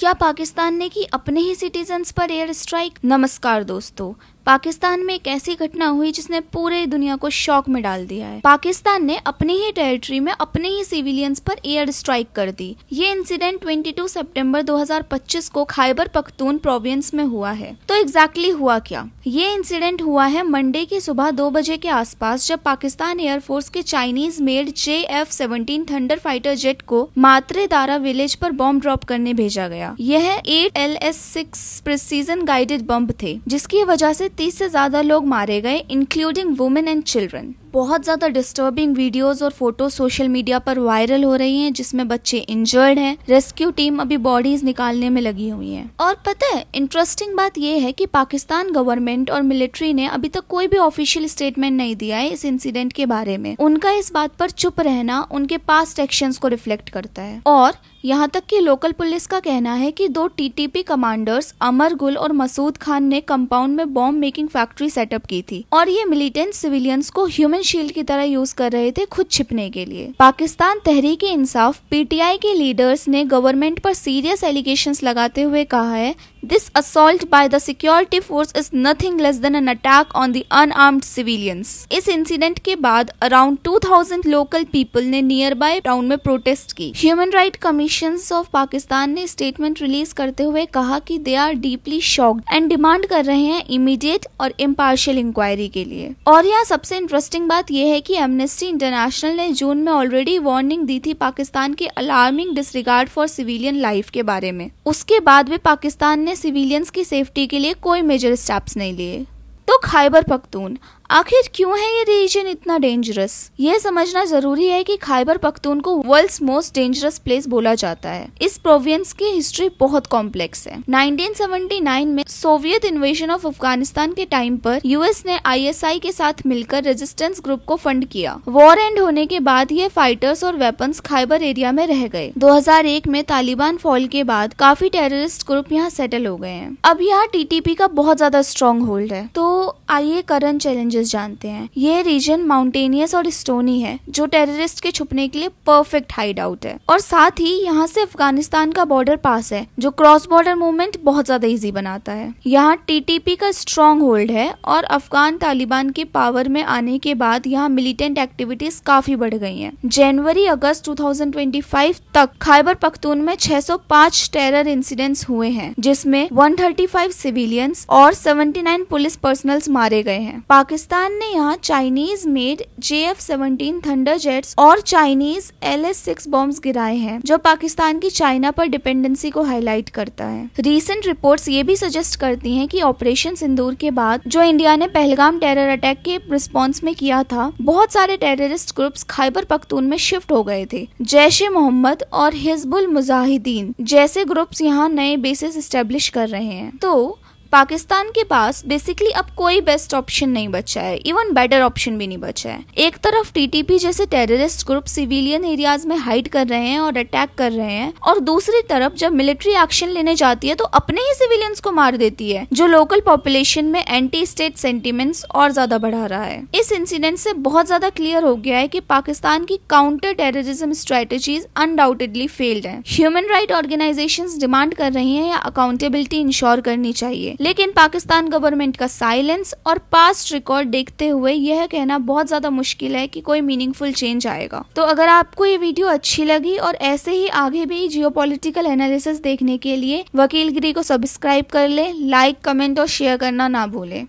क्या पाकिस्तान ने की अपने ही सिटीजन्स पर एयर स्ट्राइक? नमस्कार दोस्तों, पाकिस्तान में एक ऐसी घटना हुई जिसने पूरे दुनिया को शॉक में डाल दिया है। पाकिस्तान ने अपनी ही टेरिटरी में अपने ही सिविलियंस पर एयर स्ट्राइक कर दी। ये इंसिडेंट 22 सितंबर 2025 को खैबर पख्तून प्रोविंस में हुआ है। तो एग्जैक्टली हुआ क्या? ये इंसिडेंट हुआ है मंडे की सुबह 2 बजे के आसपास, जब पाकिस्तान एयरफोर्स के Chinese made JF-17 thunder fighter jet को मात्रे दारा विलेज पर बॉम्ब ड्रॉप करने भेजा गया। यह 8 LS-6 प्रिसीजन गाइडेड बम थे, जिसकी वजह से 30 से ज्यादा लोग मारे गए, इंक्लूडिंग वुमेन एंड चिल्ड्रन। बहुत ज्यादा डिस्टर्बिंग वीडियोस और फोटो सोशल मीडिया पर वायरल हो रही हैं, जिसमें बच्चे इंजर्ड हैं। रेस्क्यू टीम अभी बॉडीज निकालने में लगी हुई है। और पता है, इंटरेस्टिंग बात यह है कि पाकिस्तान गवर्नमेंट और मिलिट्री ने अभी तक कोई भी ऑफिशियल स्टेटमेंट नहीं दिया है इस इंसिडेंट के बारे में। उनका इस बात पर चुप रहना उनके पास्ट एक्शंस को रिफ्लेक्ट करता है। और यहाँ तक कि लोकल पुलिस का कहना है कि 2 TTP कमांडर्स अमर गुल और मसूद खान ने कंपाउंड में बॉम्ब मेकिंग फैक्ट्री सेटअप की थी, और ये मिलिटेंट सिविलियंस को ह्यूमन शील्ड की तरह यूज कर रहे थे खुद छिपने के लिए। पाकिस्तान तहरीक इंसाफ PTI के लीडर्स ने गवर्नमेंट पर सीरियस एलिगेशंस लगाते हुए कहा है, This assault by the security force is nothing less than an attack on the unarmed civilians। इस इंसिडेंट के बाद अराउंड 2000 लोकल पीपल ने नियर बाय टाउन में प्रोटेस्ट की। Human right commission of Pakistan ने स्टेटमेंट रिलीज करते हुए कहा कि they are deeply shocked and demand कर रहे हैं इमीडिएट और इम्पार्शियल इंक्वायरी के लिए। और यहाँ सबसे इंटरेस्टिंग बात यह है कि एमनेस्टी इंटरनेशनल ने जून में ऑलरेडी वार्निंग दी थी पाकिस्तान के alarming disregard for civilian life के बारे में। उसके बाद भी पाकिस्तान ने सिविलियंस की सेफ्टी के लिए कोई मेजर स्टेप्स नहीं लिए। तो खैबर पख्तून, आखिर क्यों है ये रीजन इतना डेंजरस? ये समझना जरूरी है कि खैबर पख्तून को वर्ल्ड्स मोस्ट डेंजरस प्लेस बोला जाता है। इस प्रोविंस की हिस्ट्री बहुत कॉम्प्लेक्स है। 1979 में सोवियत इन्वेजन ऑफ अफगानिस्तान के टाइम पर यूएस ने ISI के साथ मिलकर रेजिस्टेंस ग्रुप को फंड किया। वॉर एंड होने के बाद ये फाइटर्स और वेपन्स खैबर एरिया में रह गए। 2001 में तालिबान फॉल के बाद काफी टेररिस्ट ग्रुप यहाँ सेटल हो गए हैं। अब यहाँ TTP का बहुत ज्यादा स्ट्रॉन्ग होल्ड है। तो आइए करंट चैलेंजेस जानते हैं। ये रीजन माउंटेनियस और स्टोनी है, जो टेररिस्ट के छुपने के लिए परफेक्ट हाइड आउट है। और साथ ही यहाँ से अफगानिस्तान का बॉर्डर पास है, जो क्रॉस बॉर्डर मूवमेंट बहुत ज्यादा इजी बनाता है। यहाँ TTP का स्ट्रॉन्ग होल्ड है, और अफगान तालिबान के पावर में आने के बाद यहाँ मिलिटेंट एक्टिविटीज काफी बढ़ गई हैं। जनवरी अगस्त 2025 तक खैबर पख्तून में 605 टेरर इंसिडेंट्स हुए हैं, जिसमें 135 सिविलियंस और 79 पुलिस पर्सनल्स मारे गए हैं। पाकिस्तान ने यहाँ Chinese made JF-17 thunder jets और चाइनीज LS-6 बॉम्ब्स गिराए हैं, जो पाकिस्तान की चाइना पर डिपेंडेंसी को हाईलाइट करता है। रीसेंट रिपोर्ट्स ये भी सजेस्ट करती हैं कि ऑपरेशन सिंदूर के बाद जो इंडिया ने पहलगाम टेरर अटैक के रिस्पॉन्स में किया था, बहुत सारे टेररिस्ट ग्रुप्स खैबर पख्तून में शिफ्ट हो गए थे। जैश-ए-मोहम्मद और हिजबुल मुजाहिदीन जैसे ग्रुप्स यहाँ नए बेसिस एस्टेब्लिश कर रहे हैं। तो पाकिस्तान के पास बेसिकली अब कोई बेस्ट ऑप्शन नहीं बचा है, इवन बेटर ऑप्शन भी नहीं बचा है। एक तरफ TTP जैसे टेररिस्ट ग्रुप सिविलियन एरियाज में हाइड कर रहे हैं और अटैक कर रहे हैं, और दूसरी तरफ जब मिलिट्री एक्शन लेने जाती है तो अपने ही सिविलियंस को मार देती है, जो लोकल पॉपुलेशन में एंटी स्टेट सेंटिमेंट्स और ज्यादा बढ़ा रहा है। इस इंसिडेंट से बहुत ज्यादा क्लियर हो गया है कि पाकिस्तान की counter terrorism strategies undoubtedly failed है। ह्यूमन राइट ऑर्गेनाइजेशंस डिमांड कर रही हैं या अकाउंटेबिलिटी इंश्योर करनी चाहिए, लेकिन पाकिस्तान गवर्नमेंट का साइलेंस और पास्ट रिकॉर्ड देखते हुए यह कहना बहुत ज्यादा मुश्किल है कि कोई मीनिंगफुल चेंज आएगा। तो अगर आपको ये वीडियो अच्छी लगी और ऐसे ही आगे भी जियोपॉलिटिकल एनालिसिस देखने के लिए वकीलगिरी को सब्सक्राइब कर ले, लाइक, कमेंट और शेयर करना ना भूलें।